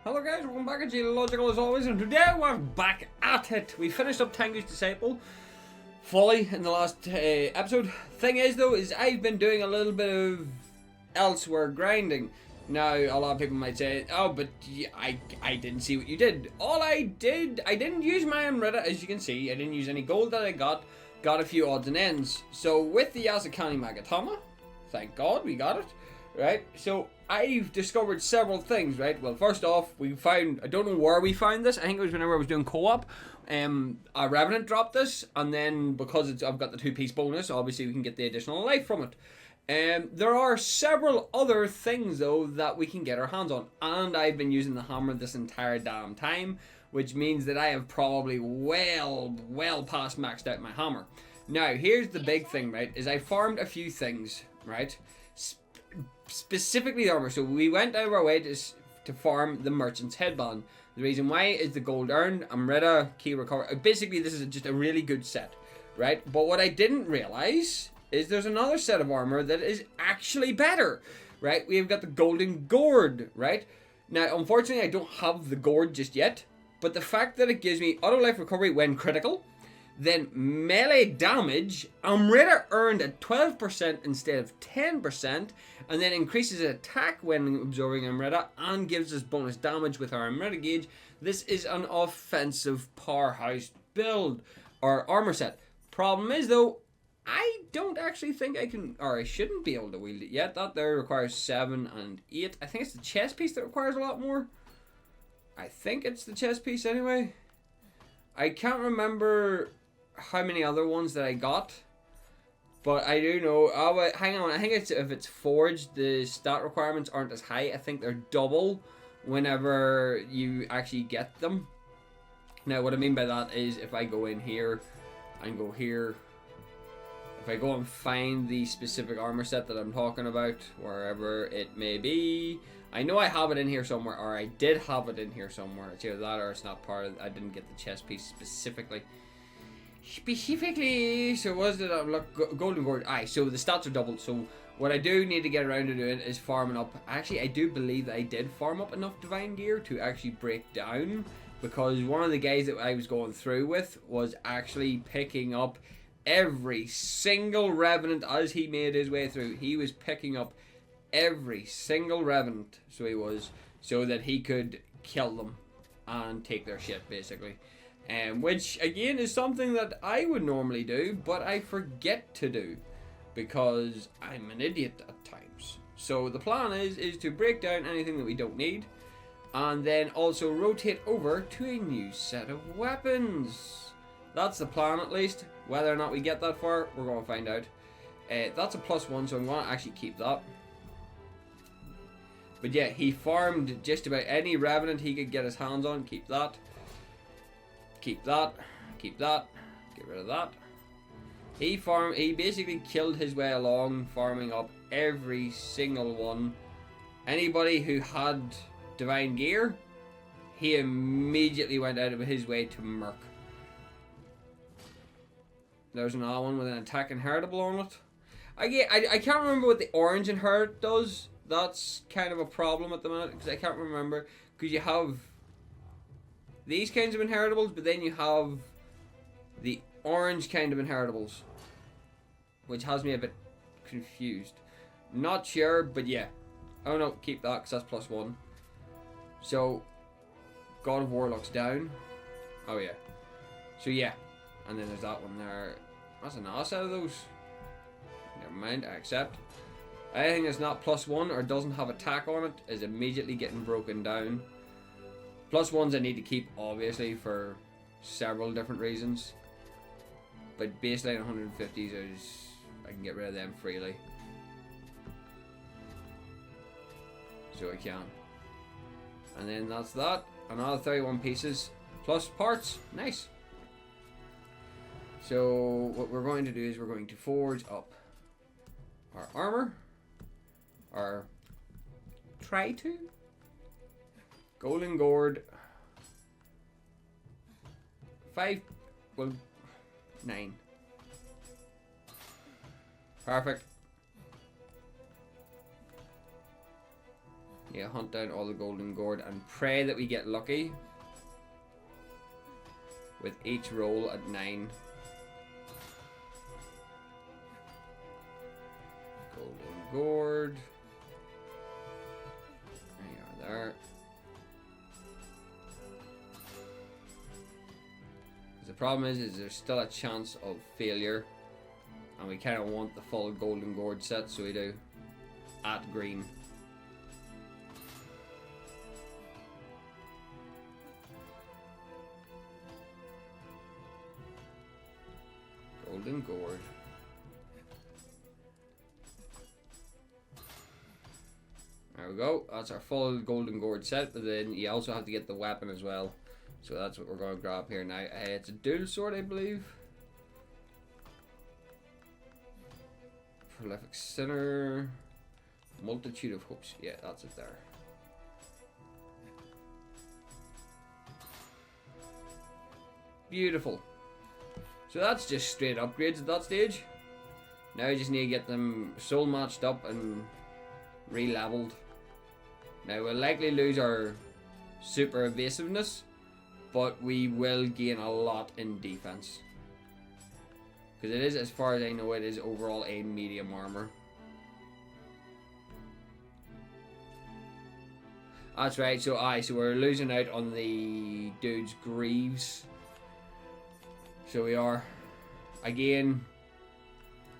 Hello guys, welcome back to Logical as always, and today we're back at it. We finished up Tengu's Disciple fully in the last episode. Thing is though, is I've been doing a little bit of elsewhere grinding. Now, a lot of people might say, oh, but I didn't see what you did. All I didn't use my Amrita, as you can see. I didn't use any gold that I got a few odds and ends. So with the Yasakani Magatama, thank God we got it. Right, so I've discovered several things, right? Well, first off, we found, I don't know where we found this, I think it was whenever I was doing co-op, a Revenant dropped this, and then because I've got the 2-piece bonus, obviously we can get the additional life from it. There are several other things, though, that we can get our hands on, and I've been using the hammer this entire damn time, which means that I have probably well past maxed out my hammer. Now, here's the big thing, right, is I farmed a few things, right? Specifically the armor. So we went out of our way to farm the merchant's headband. The reason why is the gold earned, Amrita, key recover. Basically, this is just a really good set, right? But what I didn't realize is there's another set of armor that is actually better, right? We've got the golden gourd, right? Now, unfortunately, I don't have the gourd just yet, but the fact that it gives me auto life recovery when critical, then melee damage, Amrita earned at 12% instead of 10%, and then increases attack when absorbing Amrita, and gives us bonus damage with our Amrita gauge. This is an offensive powerhouse build, or armor set. Problem is though, I don't actually think I can, or I shouldn't be able to wield it yet. That there requires 7 and 8. I think it's the chest piece that requires a lot more. I think it's the chest piece anyway. I can't remember how many other ones that I got, but I do know. Oh wait, hang on. I think it's if it's forged, the stat requirements aren't as high. I think they're double whenever you actually get them. Now, what I mean by that is if I go in here and go here, if I go and find the specific armor set that I'm talking about, wherever it may be, I know I have it in here somewhere, or I did have it in here somewhere. It's either that or it's not part of. I didn't get the chest piece specifically. So was it look, golden gourd? Aye, so the stats are doubled. So what I do need to get around to doing is farming up. Actually, I do believe that I did farm up enough divine gear to actually break down, because one of the guys that I was going through with was actually picking up every single revenant as he made his way through. He was picking up every single revenant, so he was, so that he could kill them and take their shit, basically. Which again is something that I would normally do, but I forget to do because I'm an idiot at times. So the plan is to break down anything that we don't need, and then also rotate over to a new set of weapons. That's the plan, at least. Whether or not we get that far, we're going to find out. That's a +1, so I'm going to actually keep that. But yeah, he farmed just about any revenant he could get his hands on. Keep that. Keep that. Keep that. Get rid of that. He basically killed his way along, farming up every single one. Anybody who had divine gear, he immediately went out of his way to murk. There's another one with an attack inheritable on it. I can't remember what the orange inherit does. That's kind of a problem at the minute, because I can't remember. Because you have these kinds of inheritables, but then you have the orange kind of inheritables, which has me a bit confused. Not sure, but yeah. Oh no, keep that, because that's +1. So, God of Warlock's down. Oh yeah. So yeah. And then there's that one there. That's another set of those. Never mind, I accept. Anything that's not +1 or doesn't have attack on it is immediately getting broken down. +1s I need to keep, obviously, for several different reasons. But baseline 150s is, I can get rid of them freely. So I can. And then that's that. Another 31 pieces plus parts. Nice. So what we're going to do is we're going to forge up our armor. Or try to. Golden gourd. 5. Well, 9. Perfect. Yeah, hunt down all the golden gourd and pray that we get lucky with each roll at 9. Golden gourd. There you are there. The problem is there's still a chance of failure, and we kind of want the full golden gourd set, so we do at green. Golden gourd. There we go. That's our full golden gourd set, but then you also have to get the weapon as well. So that's what we're going to grab here now. It's a dual sword, I believe. Prolific Sinner. Multitude of Hopes. Yeah, that's it there. Beautiful. So that's just straight upgrades at that stage. Now I just need to get them soul matched up and re-leveled. Now we'll likely lose our super evasiveness, but we will gain a lot in defense. Because it is, as far as I know, it is overall a medium armor. That's right, so we're losing out on the dude's greaves. So we are. Again,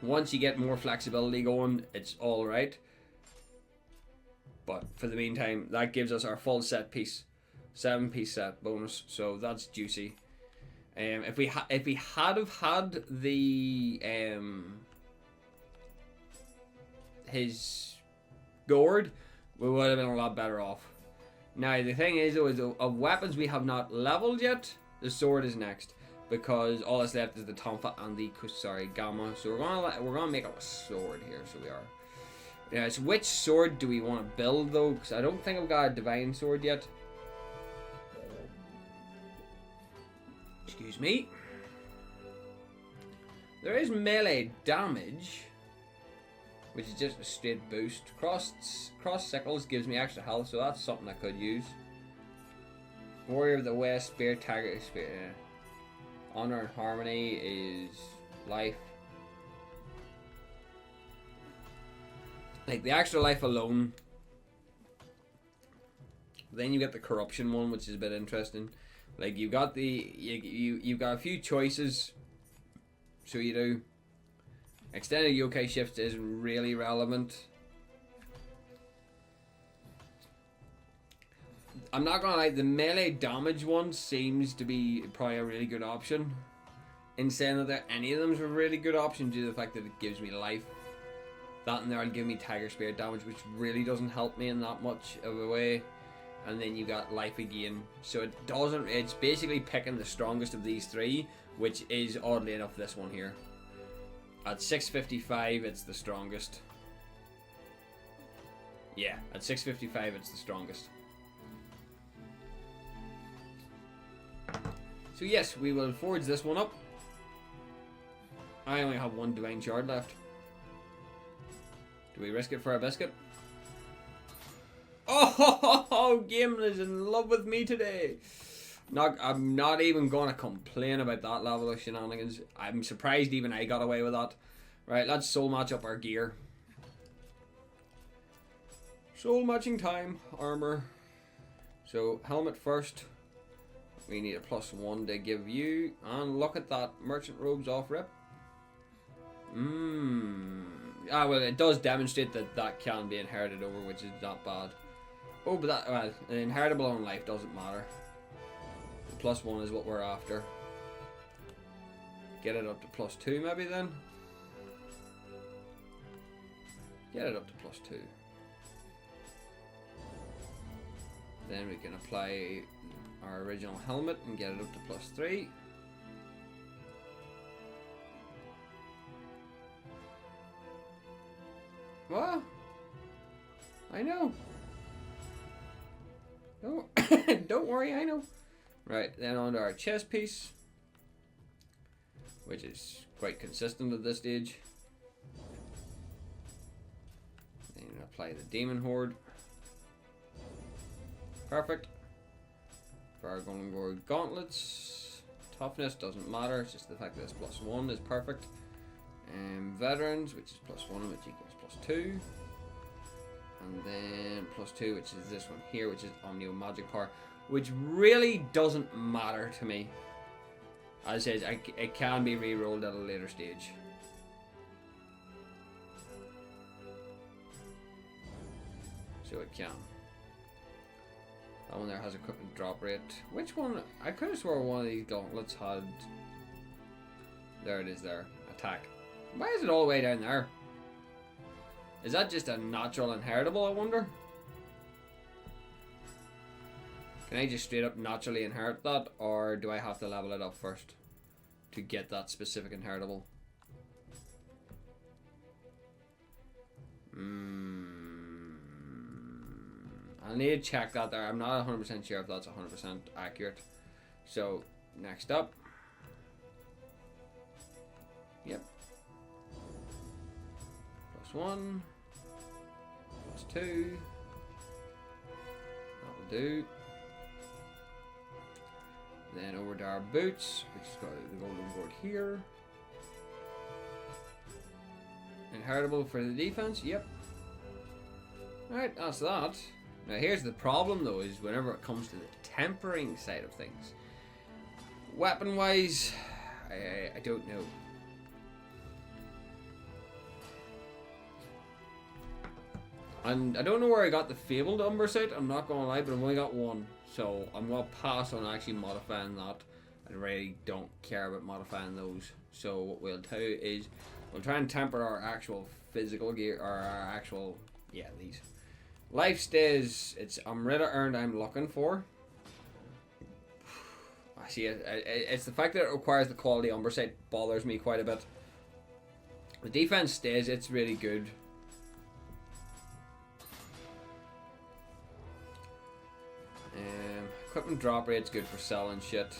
once you get more flexibility going, it's alright. But for the meantime, that gives us our full set piece. 7-piece set bonus, so that's juicy. If we had have had the his gourd, we would have been a lot better off. Now the thing is, though, is of weapons we have not leveled yet, the sword is next, because all that's left is the tonfa and the gamma. So we're gonna make up a sword here. So we are. Yeah. So which sword do we want to build though? Because I don't think I've got a divine sword yet. Excuse me. There is melee damage, which is just a straight boost. Cross sickles gives me extra health, so that's something I could use. Warrior of the West, Spear, Tiger, Spear. Honor and Harmony is life. Like the extra life alone. Then you get the corruption one, which is a bit interesting. Like you got you've got a few choices. So you do. Extended yokai shift is really relevant. I'm not gonna lie, the melee damage one seems to be probably a really good option. In saying that any of them is a really good option due to the fact that it gives me life. That and there'll give me Tiger Spear damage, which really doesn't help me in that much of a way. And then you got life again. So it's basically picking the strongest of these three, which is oddly enough this one here. At 655 it's the strongest. Yeah, at 655 it's the strongest. So yes, we will forge this one up. I only have one divine shard left. Do we risk it for a biscuit? Oh, Gimli is in love with me today. I'm not even going to complain about that level of shenanigans. I'm surprised even I got away with that. Right, let's soul match up our gear. Soul matching time. Armor. So, helmet first. We need a +1 to give you. And look at that. Merchant robes off rip. Ah, well, it does demonstrate that that can be inherited over, which is not bad. Oh, but that, well, an inheritable on life doesn't matter. The +1 is what we're after. Get it up to +2 maybe then. Get it up to +2. Then we can apply our original helmet and get it up to +3. What? I know. Don't worry, I know. Right, then on to our chest piece, which is quite consistent at this stage. Then apply the demon horde. Perfect. For our Golden Gold Gauntlets. Toughness doesn't matter, it's just the fact that it's +1 is perfect. Veterans, which is +1, which equals +2. And then +2, which is this one here, which is Nioh Magic Power, which really doesn't matter to me. As I said, it can be re-rolled at a later stage. So it can. That one there has equipment drop rate. Which one? I could have swore one of these gauntlets had... There it is there. Attack. Why is it all the way down there? Is that just a natural inheritable, I wonder? Can I just straight up naturally inherit that? Or do I have to level it up first to get that specific inheritable? I need to check that there. I'm not 100% sure if that's 100% accurate. So, next up. Yep. +1. +2. That'll do. Then over to our boots, which has got the golden board here. Inheritable for the defense, yep. Alright, that's that. Now here's the problem though, is whenever it comes to the tempering side of things. Weapon wise, I don't know. And I don't know where I got the Fabled Umber set, I'm not gonna lie, but I've only got one. So I'm gonna pass on actually modifying that. I really don't care about modifying those. So what we'll do is we'll try and temper our actual physical gear, or our actual, yeah, these. Life stays, it's Umbrella earned I'm looking for. I see it, it's the fact that it requires the quality Umber set bothers me quite a bit. The defense stays, it's really good. Equipment drop rate's good for selling shit.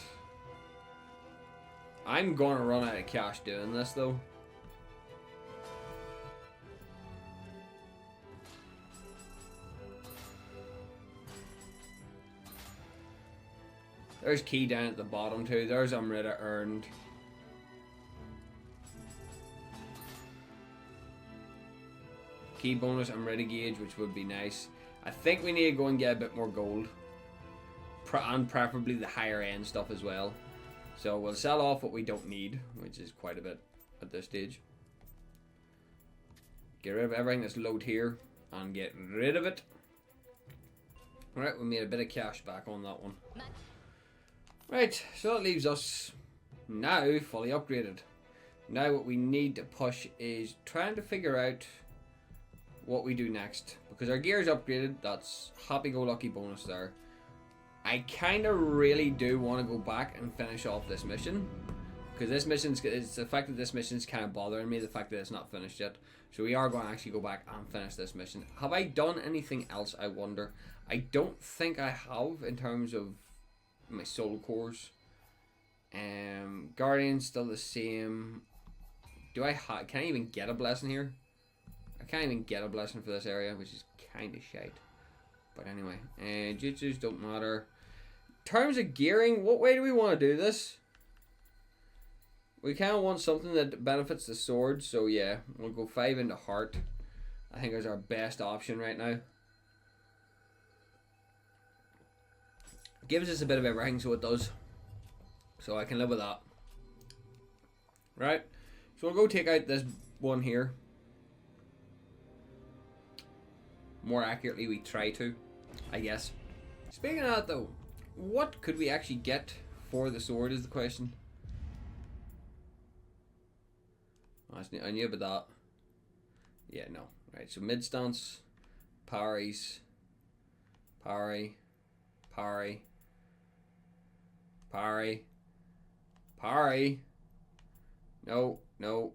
I'm gonna run out of cash doing this though. There's key down at the bottom too. There's Umrita earned. Key bonus Umrita gauge, which would be nice. I think we need to go and get a bit more gold. And preferably the higher end stuff as well. So we'll sell off what we don't need, which is quite a bit at this stage. Get rid of everything that's low tier and get rid of it. Alright, we made a bit of cash back on that one. Right, so that leaves us now fully upgraded. Now what we need to push is trying to figure out what we do next. Because our gear is upgraded, that's happy-go-lucky bonus there. I kind of really do want to go back and finish off this mission. Because this mission's, it's the fact that this mission's kind of bothering me, the fact that it's not finished yet. So we are going to actually go back and finish this mission. Have I done anything else, I wonder? I don't think I have in terms of my soul cores. Guardian's still the same. Do I can I even get a blessing here? I can't even get a blessing for this area, which is kind of shite. But anyway, jutsus don't matter. In terms of gearing, what way do we want to do this? We kind of want something that benefits the sword, so yeah, we'll go 5 into heart. I think is our best option right now. Gives us a bit of everything, so it does. So I can live with that. Right, so we'll go take out this one here. More accurately, we try to, I guess. Speaking of that though, what could we actually get for the sword is the question. I knew about that. Yeah, no. Right, so mid stance, parries, parry, parry, parry, parry. No, no.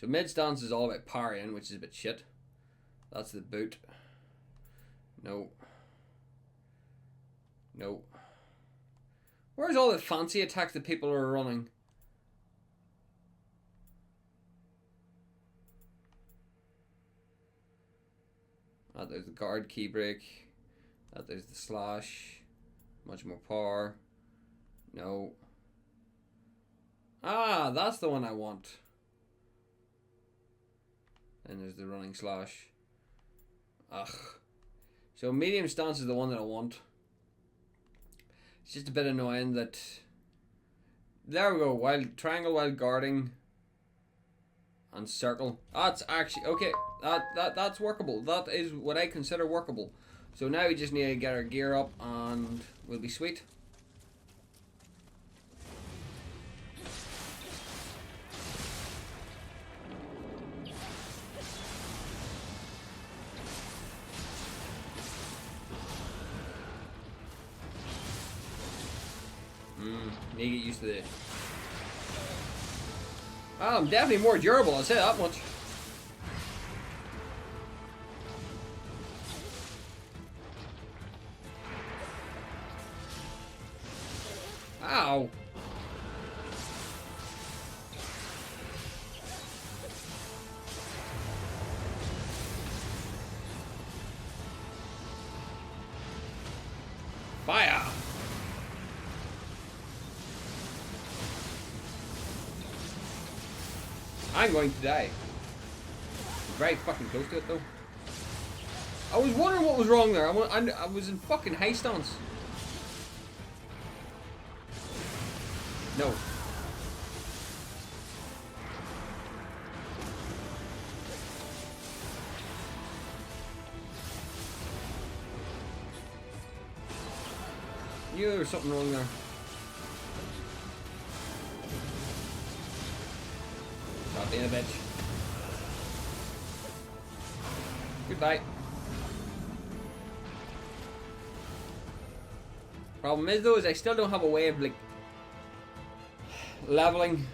So mid stance is all about parrying, which is a bit shit. That's the boot. No. No. Where's all the fancy attacks that people are running? Oh, there's the guard key break. That is the slash. Much more power. No. Ah, that's the one I want. And there's the running slash. Ugh. So medium stance is the one that I want. It's just a bit annoying that... There we go. Wild triangle while guarding. And circle. That's actually... Okay. That's workable. That is what I consider workable. So now we just need to get our gear up and we'll be sweet. Need to get used to this. Oh, I'm definitely more durable, I'll say that much. Ow. Fire. I'm going to die. Very fucking close to it though. I was wondering what was wrong there. I was in fucking high stance. No. You knew there was something wrong there. Stop being a bitch. Goodbye. Problem is though, is I still don't have a way of like leveling.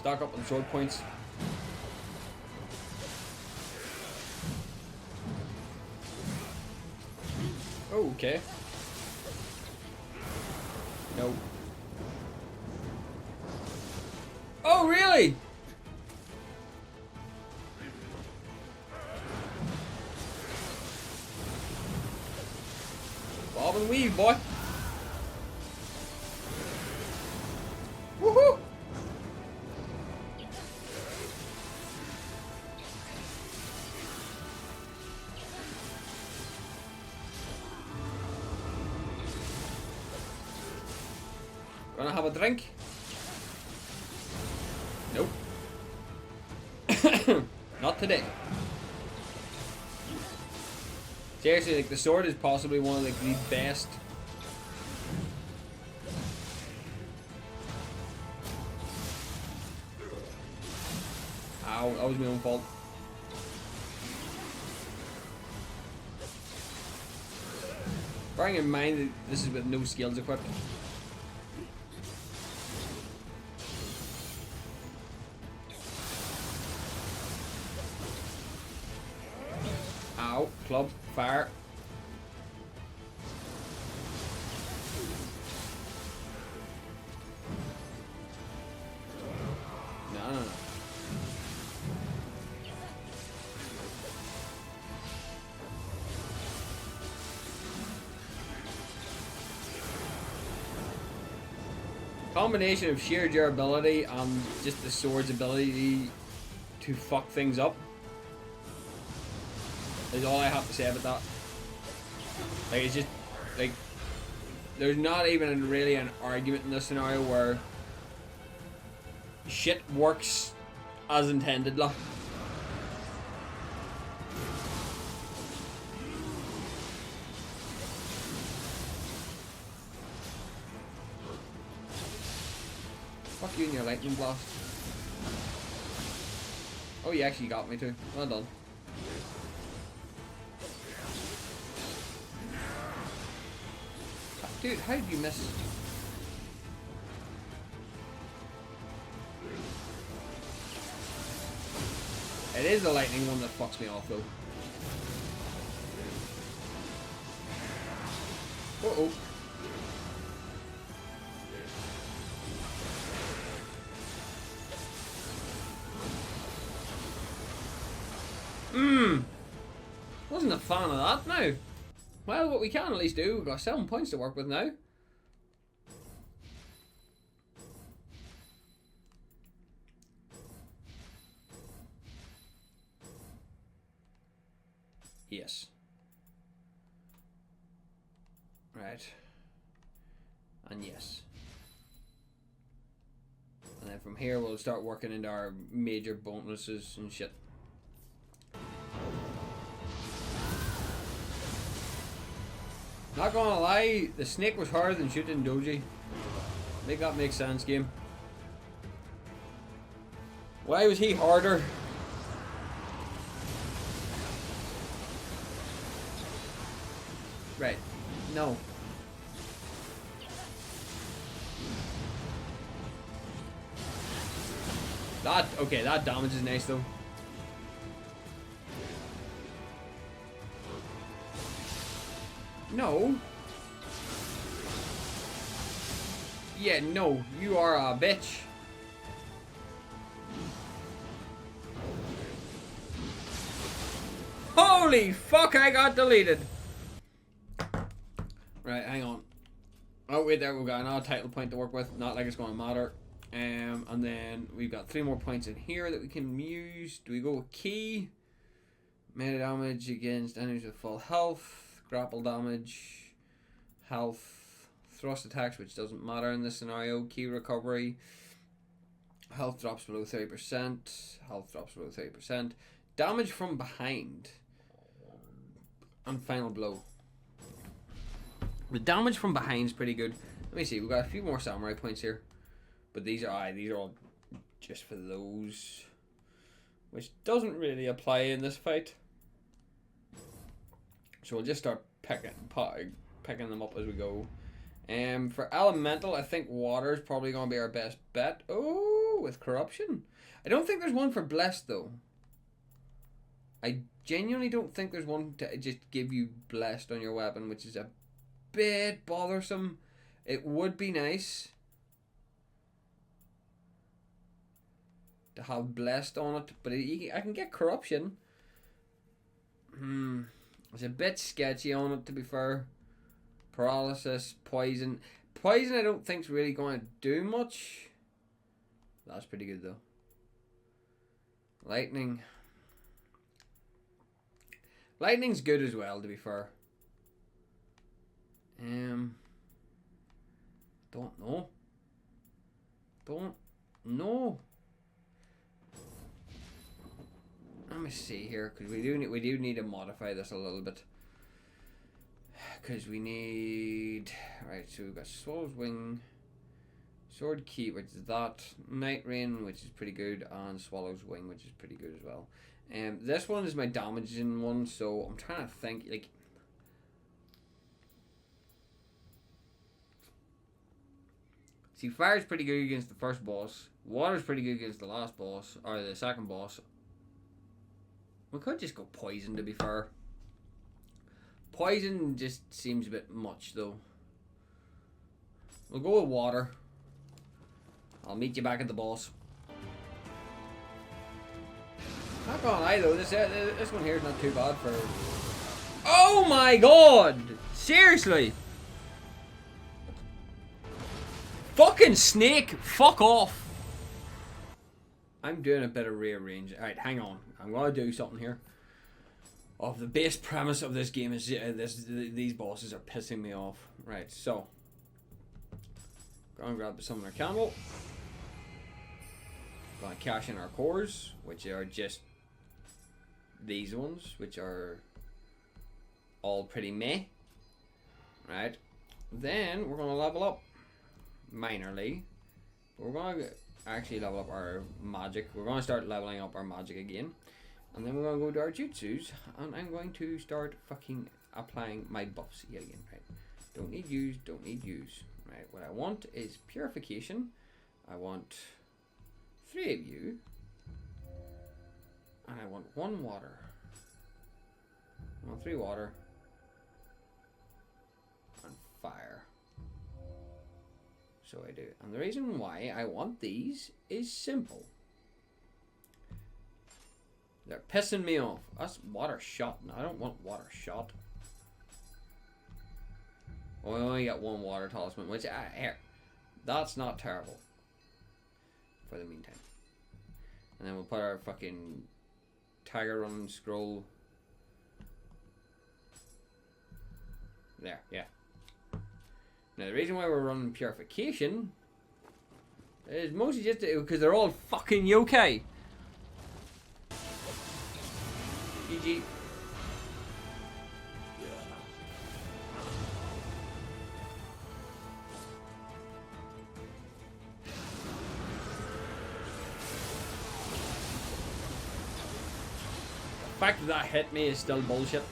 Stock up on sword points. Oh, okay. No. Oh, really? Bob and weave, boy. Woohoo! Gonna have a drink? Nope. Not today. Seriously, like the sword is possibly one of like the best. Ow, that was my own fault. Bearing in mind that this is with no skills equipped. Ow, club, fire. No. Combination of sheer durability and just the sword's ability to fuck things up is all I have to say about that. Like, it's just, like, there's not even really an argument in this scenario where shit works as intended, like. Fuck you and your lightning blast. Oh, you actually got me too. Well done. Dude, how did you miss? It is the lightning one that fucks me off though. Uh-oh. Wasn't a fan of that now. Well, what we can at least do, we've got 7 points to work with now. Yes. Right. And yes. And then from here we'll start working into our major bonuses and shit. Not gonna lie, the snake was harder than shooting Doji. Make that make sense, game. Why was he harder? Right. No. Okay, that damage is nice though. No. Yeah, no, you are a bitch. Holy fuck, I got deleted. Right, hang on. Oh, wait, there we got another title point to work with. Not like it's going to matter. And then we've got 3 more points in here that we can use. Do we go with key? Melee damage against enemies with full health. Grapple damage. Health. Thrust attacks, which doesn't matter in this scenario. Key recovery. Health drops below 30%. Health drops below 30%. Damage from behind. And final blow. The damage from behind is pretty good. Let me see, we've got a few more samurai points here. But these are all just for those. Which doesn't really apply in this fight. So we'll just start picking them up as we go. For elemental, I think water is probably going to be our best bet. Oh, with corruption. I don't think there's one for blessed though. I genuinely don't think there's one to just give you blessed on your weapon, which is a bit bothersome. It would be nice to have blessed on it, but I can get corruption. It's a bit sketchy on it, to be fair. Paralysis, poison. Poison I don't think's really going to do much. That's pretty good though. Lightning. Lightning's good as well, to be fair. Don't know. Let me see here, because we do need to modify this a little bit. Because we need... Right, so we've got Swallow's Wing, Sword Key, which is that, Night Rain, which is pretty good, and Swallow's Wing, which is pretty good as well. This one is my damaging one, so I'm trying to think, like... See, fire's pretty good against the first boss. Water's pretty good against the last boss, or the second boss. We could just go poison, to be fair. Poison just seems a bit much, though. We'll go with water. I'll meet you back at the boss. Not gonna lie, though. This one here is not too bad for... Oh my god! Seriously! Fucking snake! Fuck off! I'm doing a bit of rearrange. Alright, hang on. I'm gonna do something here. The base premise of this game is these bosses are pissing me off. Right, so go and grab the summoner candle. Gonna cash in our cores, which are just these ones, which are all pretty meh. Right, then we're gonna level up minorly. We're gonna actually level up our magic. We're gonna start leveling up our magic again. And then we're going to go to our jutsus, and I'm going to start fucking applying my buffs yet again, right? Don't need use, don't need use, right? What I want is purification. I want 3 of you, and I want 1 water. I want 3 water, and fire. So I do. And the reason why I want these is simple. They're pissing me off. That's water shot. No, I don't want water shot. Oh, I only got one water talisman, which here. That's not terrible. For the meantime. And then we'll put our fucking tiger running scroll. There, yeah. Now the reason why we're running purification is mostly just because they're all fucking yokai. GG. The fact that hit me is still bullshit.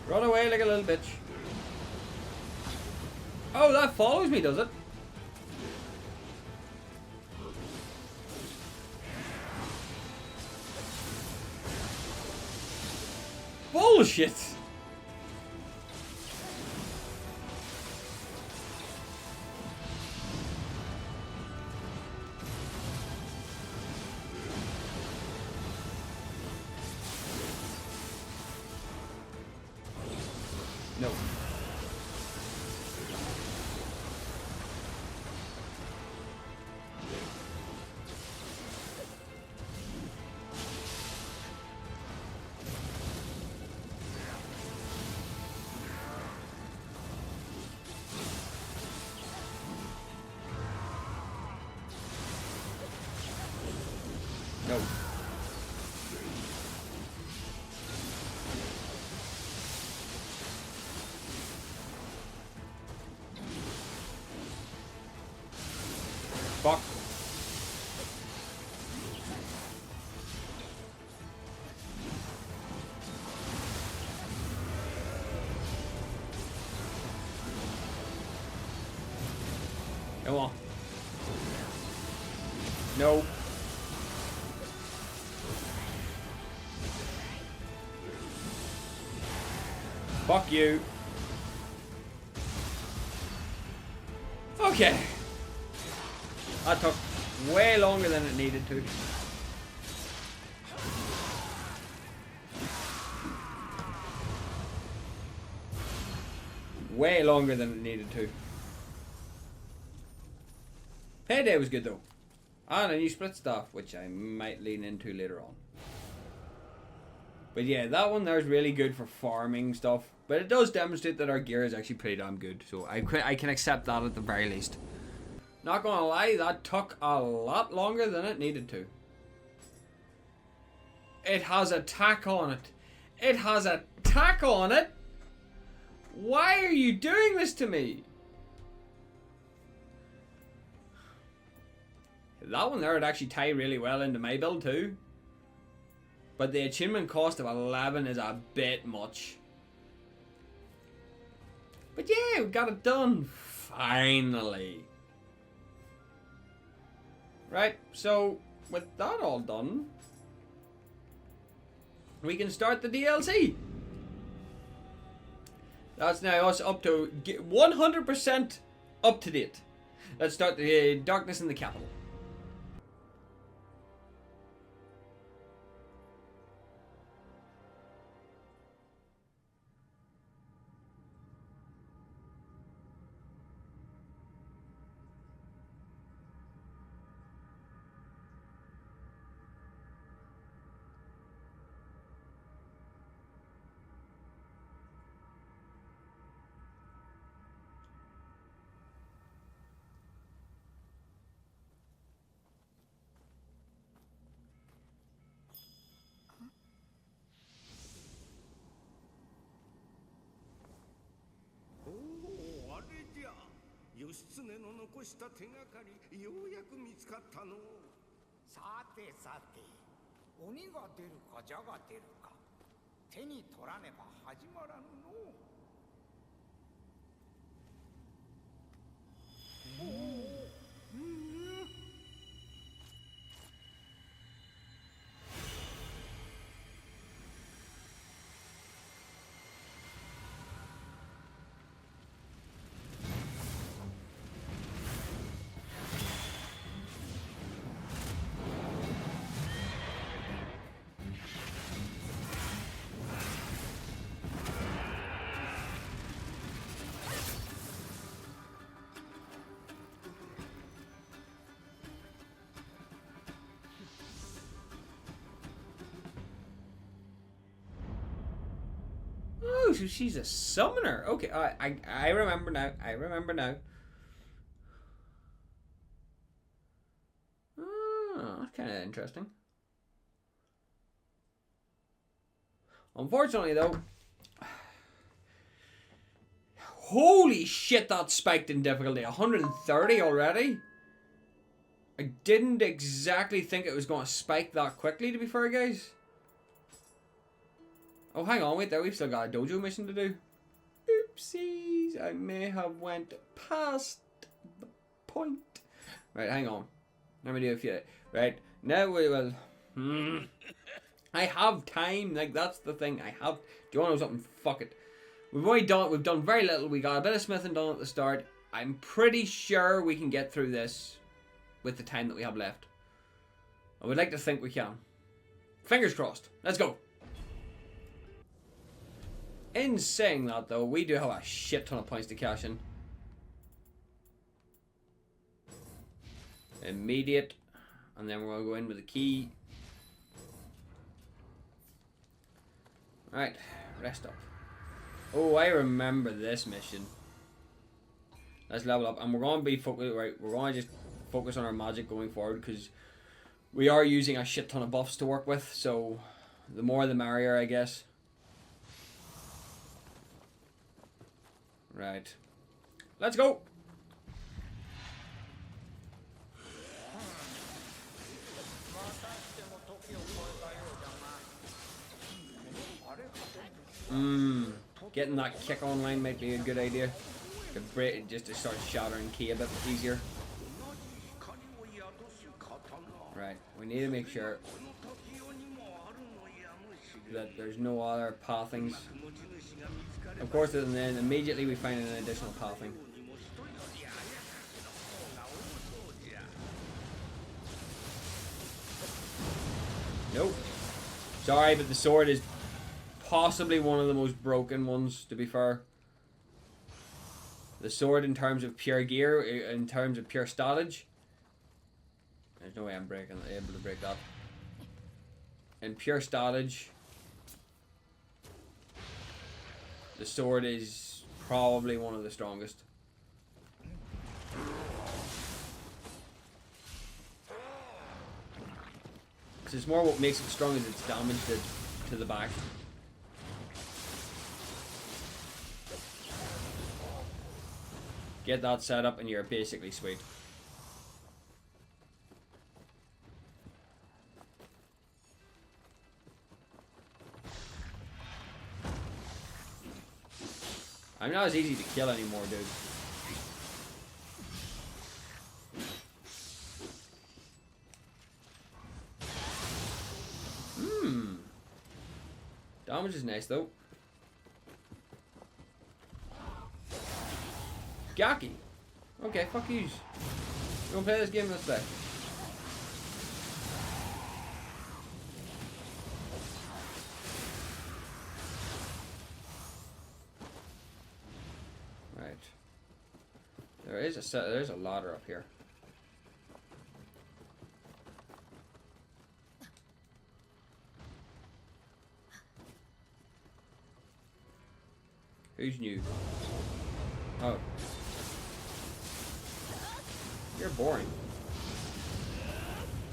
Run away like a little bitch. Oh, that follows me, does it? Bullshit! No. No. Fuck. Come on. No. Fuck you. Okay. That took way longer than it needed to. Way longer than it needed to. Payday was good though. And a new split staff, which I might lean into later on. But yeah, that one there's really good for farming stuff. But it does demonstrate that our gear is actually pretty damn good. So I can accept that at the very least. Not gonna lie, that took a lot longer than it needed to. It has a tack on it. It has a tack on it? Why are you doing this to me? That one there would actually tie really well into my build too. But the achievement cost of 11 is a bit much. But yeah, we got it done. Finally. Right, so with that all done, we can start the DLC. That's now us up to 100% up to date. Let's start the Darkness in the Capital. Oh, あれじゃ。義経の残した手がかり、ようやく見つかったの。さてさて、鬼が出るか蛇が出るか、手に取らねば始まらぬの。Oh, so she's a summoner. Okay, I remember now. I remember now. Oh, that's kind of interesting. Unfortunately, though, holy shit, that spiked in difficulty. 130 already? I didn't exactly think it was going to spike that quickly, to be fair, guys. Oh, hang on, wait there. We've still got a dojo mission to do. Oopsies. I may have went past the point. Right, hang on. Let me do a few. Right, now we will... I have time. Like, that's the thing. I have... Do you want to know something? Fuck it. We've done very little. We got a bit of smithing done at the start. I'm pretty sure we can get through this with the time that we have left. I would like to think we can. Fingers crossed. Let's go. In saying that, though, we do have a shit ton of points to cash in. Immediate. And then we're going to go in with a key. Alright. Rest up. Oh, I remember this mission. Let's level up. And we're going to be focused. Right, we're going to just focus on our magic going forward, because we are using a shit ton of buffs to work with. So, the more the merrier, I guess. Right. Let's go! Getting that kick online might be a good idea. Could break it just to start shattering key a bit easier. Right, we need to make sure that there's no other pathings. Of course, and then immediately we find an additional pathing. Nope. Sorry, but the sword is possibly one of the most broken ones, to be fair. The sword, in terms of pure gear, in terms of pure statage, there's no way I'm able to break that. In pure statage, the sword is probably one of the strongest. Because it's more what makes it strong is its damage to the back. Get that set up and you're basically sweet. I'm not as easy to kill anymore, dude. Damage is nice, though. Gaki. Okay, fuck yous. You wanna play this game? Let's play. Right. There's a ladder up here. Who's new? Oh. You're boring.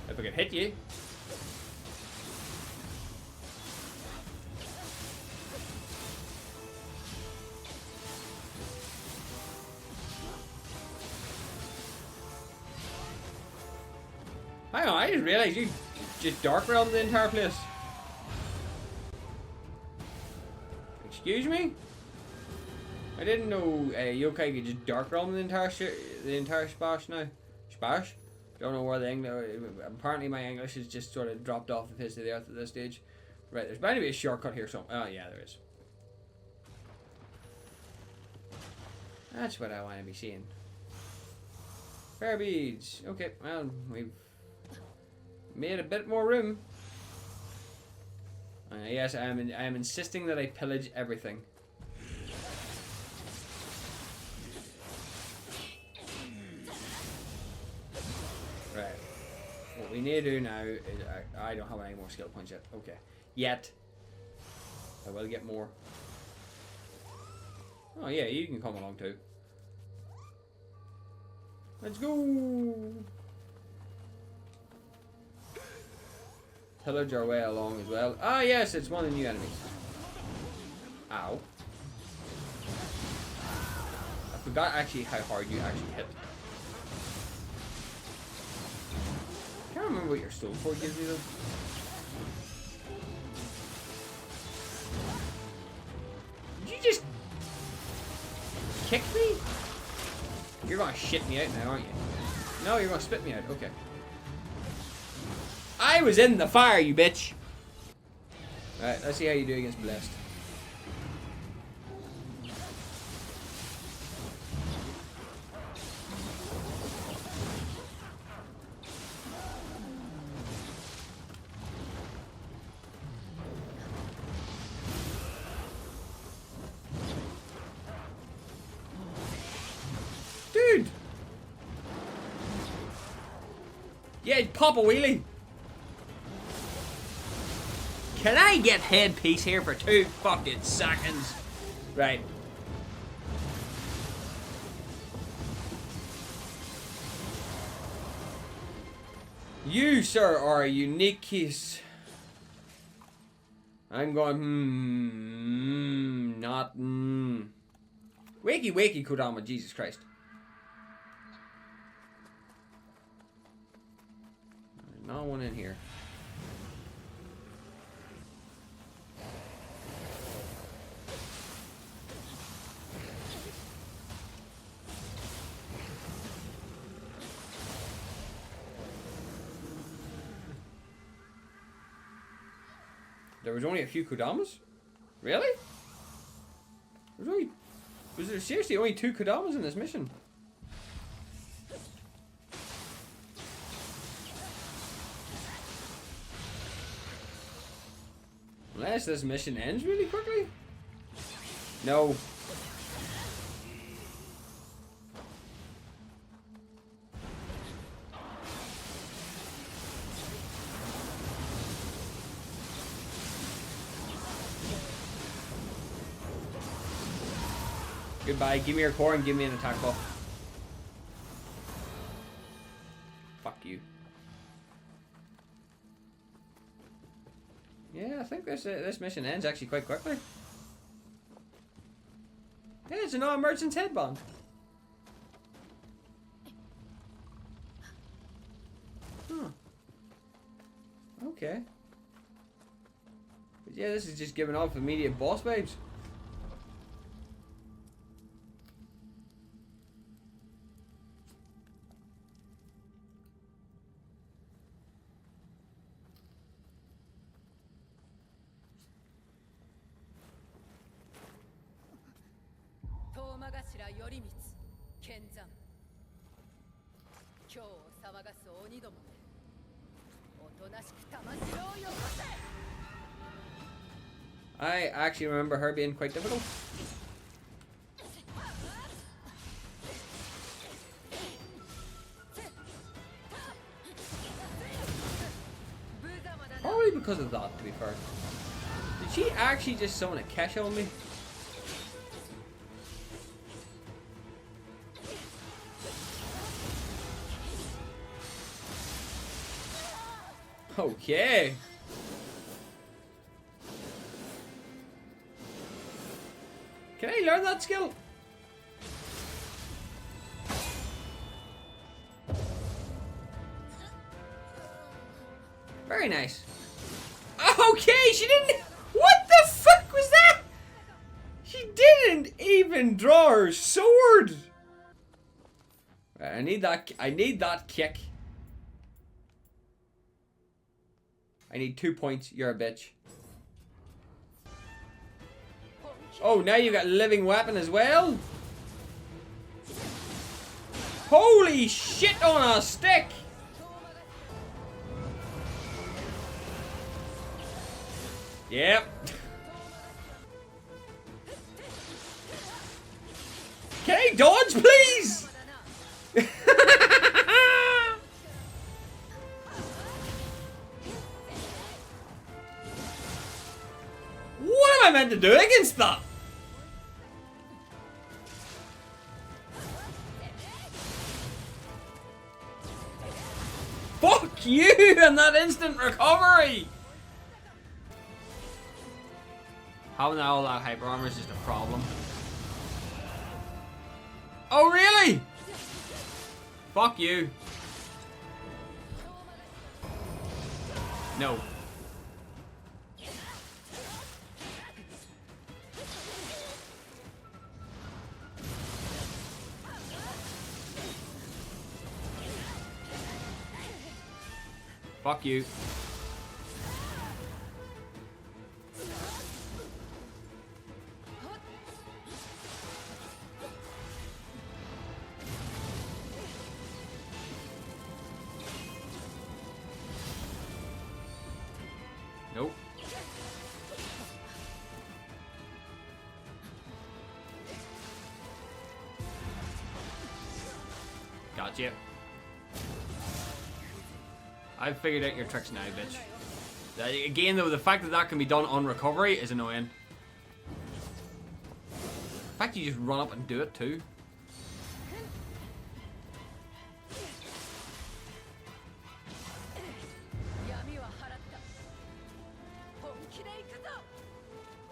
If I could hit you. Hang on, I just realized you just dark realmed the entire place. Excuse me? I didn't know yokai could just dark realm the entire spash now. Spash? Don't know where the English. Apparently, my English has just sort of dropped off the face of the earth at this stage. Right, there's bound to be a shortcut here somewhere. Oh yeah, there is. That's what I want to be seeing. Fair beads. Okay, well, we've made a bit more room. Yes, I am insisting that I pillage everything. Right. What we need to do now is I don't have any more skill points yet. Okay. Yet. I will get more. Oh yeah, you can come along too. Let's go. Pillage our way along as well. Ah yes, it's one of the new enemies. Ow. I forgot actually how hard you actually hit. I can't remember what your stone sword gives you though. Did you just kick me? You're gonna shit me out now, aren't you? No, you're gonna spit me out. Okay. I was in the fire, you bitch. Alright, let's see how you do against Blessed. Dude! Yeah, pop a wheelie. Can I get headpiece here for 2 fucking seconds? Right. You, sir, are a unique case. I'm going, not, Wakey, wakey, Kodama, Jesus Christ. There's not one in here. There was only a few Kodamas? Really? Was there seriously only 2 Kodamas in this mission? Unless this mission ends really quickly? No. Goodbye, give me your core and give me an attack buff. Fuck you. Yeah, I think this mission ends actually quite quickly. Yeah, it's a non-merchant's headband. Huh. Okay. But yeah, this is just giving off immediate boss vibes. I actually remember her being quite difficult. Probably because of that, to be fair. Did she actually just summon a Kesha on me? Okay. Can I learn that skill? Very nice. Okay, she didn't. What the fuck was that? She didn't even draw her sword. Right, I need that kick. I need 2 points. You're a bitch. Oh, now you got living weapon as well? Holy shit on a stick! Yep. Can I dodge, please? What am I meant to do against that? Fuck you and that instant recovery! Having all that hyper armor is just a problem. Oh, really? Fuck you. No. Fuck you. Nope. Gotcha. I've figured out your tricks now, bitch. Again, though, the fact that that can be done on recovery is annoying. The fact you just run up and do it, too.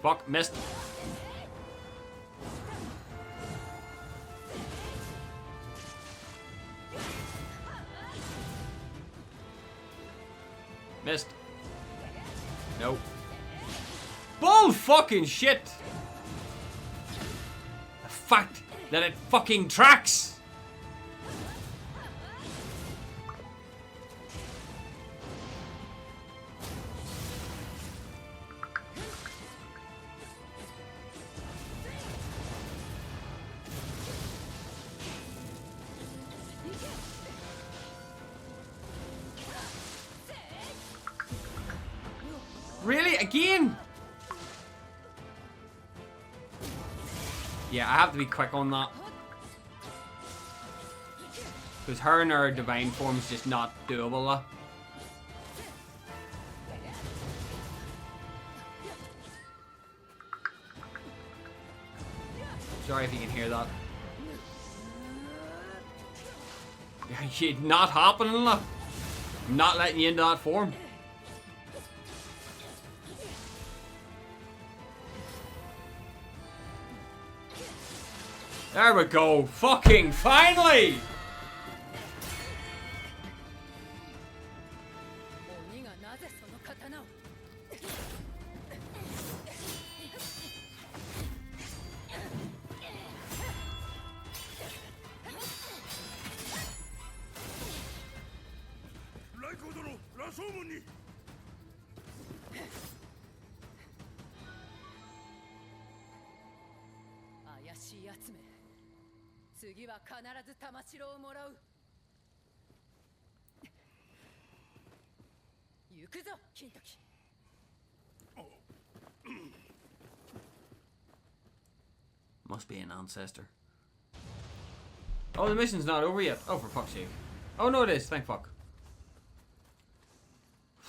Fuck, missed. Missed. Nope. Bull fucking shit! The fact that it fucking tracks! Really? Again? Yeah, I have to be quick on that. Because her and her divine form is just not doable. Sorry if you can hear that. It's not happening, look. I'm not letting you into that form. There we go. Fucking finally! Must be an ancestor. Oh, the mission's not over yet. Oh, for fuck's sake. Oh, no, it is. Thank fuck.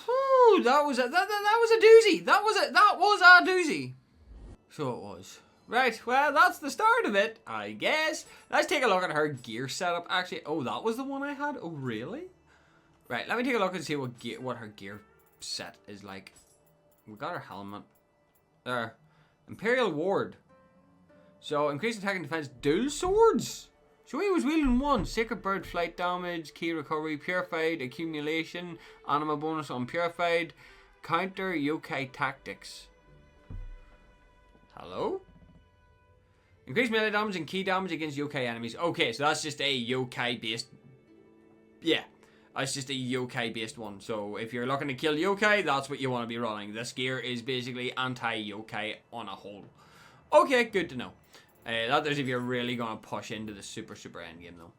Whew, that was a doozy. That was a doozy. So it was. Right, well, that's the start of it, I guess. Let's take a look at her gear setup. Actually, oh, that was the one I had? Oh, really? Right, let me take a look and see what her gear set is like. We got her helmet. There. Imperial Ward. So, increased attack and defense, dual swords. So he was wielding one. Sacred Bird flight damage, key recovery, purified, accumulation, anima bonus on purified, counter yokai tactics. Hello? Increased melee damage and key damage against yokai enemies. Okay, so that's just a yokai based. Yeah, that's just a yokai based one. So if you're looking to kill yokai, that's what you want to be running. This gear is basically anti-yokai on a whole. Okay, good to know. That is if you're really going to push into the super endgame though.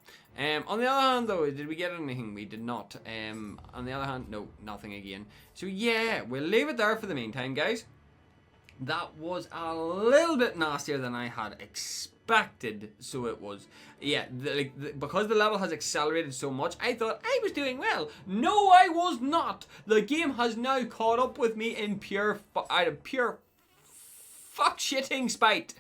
On the other hand though, did we get anything? We did not. On the other hand, no, nothing again. So yeah, we'll leave it there for the meantime, guys. That was a little bit nastier than I had expected, so it was. Yeah, because the level has accelerated so much, I thought I was doing well. No, I was not. The game has now caught up with me in pure fuck-shitting spite.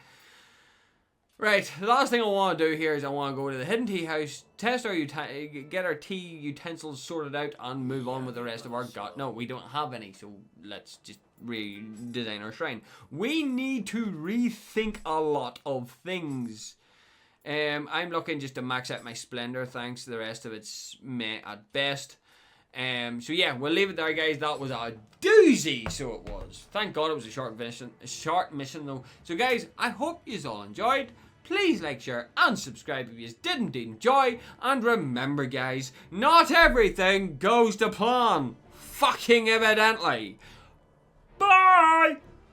Right, the last thing I want to do here is I want to go to the hidden tea house, test our get our tea utensils sorted out, and move on with the rest of our No, we don't have any, so let's just redesign our shrine. We need to rethink a lot of things. I'm looking just to max out my splendor, thanks. The rest of it's meh at best. So yeah, we'll leave it there, guys. That was a doozy, so it was. Thank God it was a short mission though. So guys, I hope you all enjoyed. Please like, share, and subscribe if you didn't enjoy. And remember, guys, not everything goes to plan. Fucking evidently.